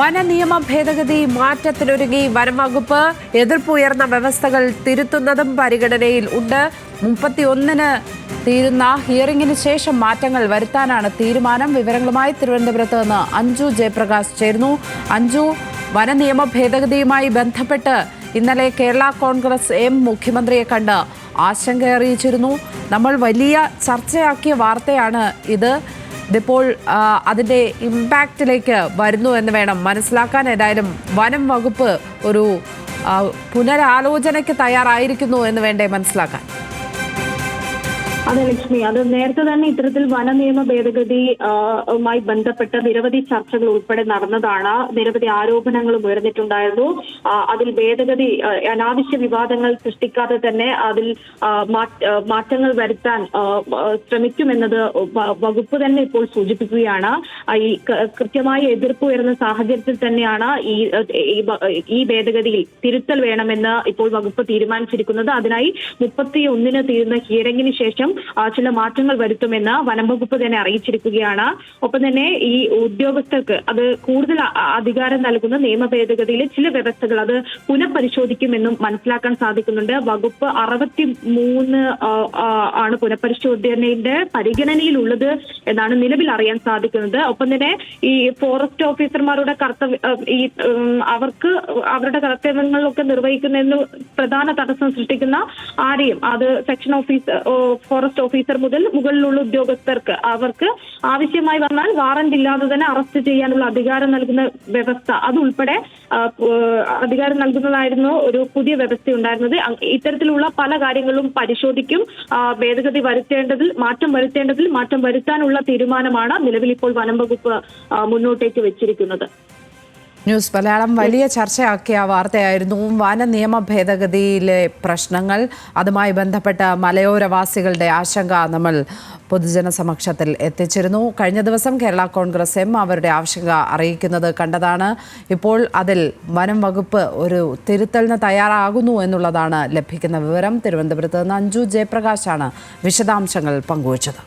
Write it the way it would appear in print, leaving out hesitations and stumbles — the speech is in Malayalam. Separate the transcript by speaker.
Speaker 1: വനനിയമ ഭേദഗതി മാറ്റത്തിനൊരുങ്ങി വനംവകുപ്പ്. എതിർപ്പുയർന്ന വ്യവസ്ഥകൾ തിരുത്തുന്നതും പരിഗണനയിൽ ഉണ്ട്. 31-ന് തീരുന്ന ഹിയറിംഗിന് ശേഷം മാറ്റങ്ങൾ വരുത്താനാണ് തീരുമാനം. വിവരങ്ങളുമായി തിരുവനന്തപുരത്ത് നിന്ന് അഞ്ജു ജയപ്രകാശ് ചേരുന്നു. അഞ്ജു, വനനിയമ ഭേദഗതിയുമായി ബന്ധപ്പെട്ട് ഇന്നലെ കേരള കോൺഗ്രസ് എം മുഖ്യമന്ത്രിയെ കണ്ട് ആശങ്ക അറിയിച്ചിരുന്നു. നമ്മൾ വലിയ ചർച്ചയാക്കിയ വാർത്തയാണ് ഇത്. ഇതിപ്പോൾ അതിൻ്റെ ഇമ്പാക്റ്റിലേക്ക് വരുന്നു എന്ന് വേണം മനസ്സിലാക്കാൻ. ഏതായാലും വനം വകുപ്പ് ഒരു പുനരാലോചനയ്ക്ക് തയ്യാറായിരിക്കുന്നു എന്ന് വേണ്ടേ മനസ്സിലാക്കാൻ?
Speaker 2: അതെ ലക്ഷ്മി, അത് നേരത്തെ തന്നെ ഇത്തരത്തിൽ വനനിയമ ഭേദഗതിയുമായി ബന്ധപ്പെട്ട നിരവധി ചർച്ചകൾ ഉൾപ്പെടെ നടന്നതാണ്. നിരവധി ആരോപണങ്ങളും ഉയർന്നിട്ടുണ്ടായിരുന്നു. അതിൽ ഭേദഗതി അനാവശ്യ വിവാദങ്ങൾ സൃഷ്ടിക്കാതെ തന്നെ അതിൽ മാറ്റങ്ങൾ വരുത്താൻ ശ്രമിക്കുമെന്നത് വകുപ്പ് തന്നെ ഇപ്പോൾ സൂചിപ്പിക്കുകയാണ്. ഈ കൃത്യമായ എതിർപ്പ് ഉയർന്ന സാഹചര്യത്തിൽ തന്നെയാണ് ഈ ഭേദഗതിയിൽ തിരുത്തൽ വേണമെന്ന് ഇപ്പോൾ വകുപ്പ് തീരുമാനിച്ചിരിക്കുന്നത്. അതിനായി 31-ന് തീരുന്ന ഹിയറിംഗിന് ശേഷം ചില മാറ്റങ്ങൾ വരുത്തുമെന്ന് വനം വകുപ്പ് തന്നെ അറിയിച്ചിരിക്കുകയാണ്. ഒപ്പം തന്നെ ഈ ഉദ്യോഗസ്ഥർക്ക് അത് കൂടുതൽ അധികാരം നൽകുന്ന നിയമ ഭേദഗതിയിലെ ചില വ്യവസ്ഥകൾ അത് പുനഃപരിശോധിക്കുമെന്നും മനസ്സിലാക്കാൻ സാധിക്കുന്നുണ്ട്. വകുപ്പ് 63 ആണ് പുനഃപരിശോധനയുടെ പരിഗണനയിലുള്ളത് എന്നാണ് നിലവിൽ അറിയാൻ സാധിക്കുന്നത്. ഒപ്പം തന്നെ ഈ ഫോറസ്റ്റ് ഓഫീസർമാരുടെ അവർക്ക് അവരുടെ കർത്തവ്യങ്ങളിലൊക്കെ നിർവഹിക്കുന്നതിന് പ്രധാന തടസ്സം സൃഷ്ടിക്കുന്ന ആരെയും അത് സെക്ഷൻ ഫോറസ്റ്റ് ഓഫീസർ മുതൽ മുകളിലുള്ള ഉദ്യോഗസ്ഥർക്ക് അവർക്ക് ആവശ്യമായി വന്നാൽ വാറന്റ് ഇല്ലാതെ തന്നെ അറസ്റ്റ് ചെയ്യാനുള്ള അധികാരം നൽകുന്ന വ്യവസ്ഥ അതുൾപ്പെടെ അധികാരം നൽകുന്നതായിരുന്നു ഒരു പുതിയ വ്യവസ്ഥ ഉണ്ടായിരുന്നത്. ഇത്തരത്തിലുള്ള പല കാര്യങ്ങളും പരിശോധിക്കും. ഭേദഗതി മാറ്റം വരുത്താനുള്ള തീരുമാനമാണ് നിലവിൽ ഇപ്പോൾ വനം വകുപ്പ് മുന്നോട്ടേക്ക് വെച്ചിരിക്കുന്നത്.
Speaker 1: ന്യൂസ് മലയാളം വലിയ ചർച്ചയാക്കിയ വാർത്തയായിരുന്നു. വനനിയമ ഭേദഗതിയിലെ പ്രശ്നങ്ങൾ, അതുമായി ബന്ധപ്പെട്ട മലയോരവാസികളുടെ ആശങ്ക നമ്മൾ പൊതുജന സമക്ഷത്തിൽ എത്തിച്ചിരുന്നു. കഴിഞ്ഞ ദിവസം കേരള കോൺഗ്രസ് എം അവരുടെ ആശങ്ക അറിയിക്കുന്നത് കണ്ടതാണ്. ഇപ്പോൾ അതിൽ വനം വകുപ്പ് ഒരു തിരുത്തലിന് തയ്യാറാകുന്നു എന്നുള്ളതാണ് ലഭിക്കുന്ന വിവരം. തിരുവനന്തപുരത്ത് നിന്ന് അഞ്ജു ജയപ്രകാശാണ് വിശദാംശങ്ങൾ പങ്കുവച്ചത്.